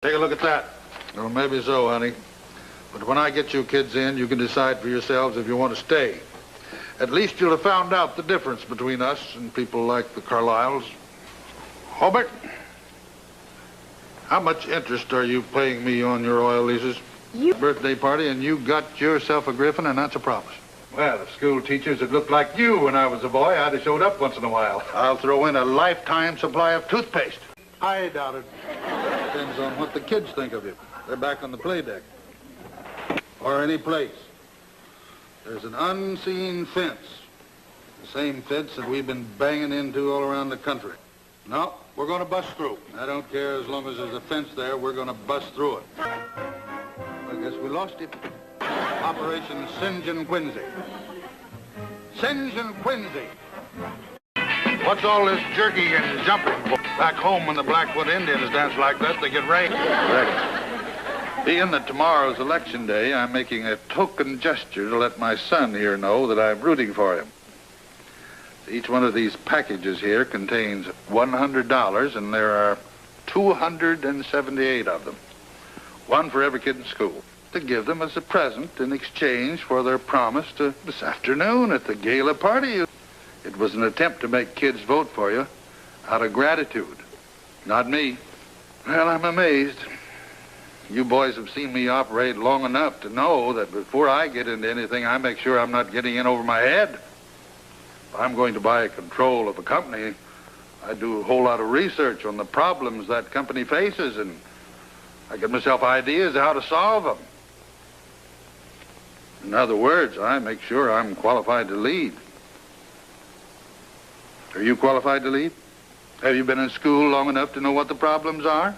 Take a look at that. Well, maybe so, honey. But when I get you kids in, you can decide for yourselves if you want to stay. At least you'll have found out the difference between us and people like the Carlyles. Hobart, how much interest are you paying me on your oil leases? Birthday party, and you got yourself a griffin, and that's a promise. Well, if school teachers had looked like you when I was a boy, I'd have showed up once in a while. I'll throw in a lifetime supply of toothpaste. I doubt it. Depends on what the kids think of you. They're back on the play deck. Or any place. There's an unseen fence. The same fence that we've been banging into all around the country. No, we're going to bust through. I don't care as long as there's a fence there, we're going to bust through it. I guess we lost it. Operation Singe and Quincy. Singe and Quincy. What's all this jerking and jumping for? Back home when the Blackfoot Indians dance like that, they get raped. Right. Being that tomorrow's election day, I'm making a token gesture to let my son here know that I'm rooting for him. Each one of these packages here contains $100, and there are 278 of them. One for every kid in school. To give them as a present in exchange for their promise to this afternoon at the gala party. It was an attempt to make kids vote for you out of gratitude. Not me. Well, I'm amazed. You boys have seen me operate long enough to know that before I get into anything, I make sure I'm not getting in over my head. If I'm going to buy control of a company, I do a whole lot of research on the problems that company faces, and I give myself ideas of how to solve them. In other words, I make sure I'm qualified to lead. Are you qualified to lead? Have you been in school long enough to know what the problems are?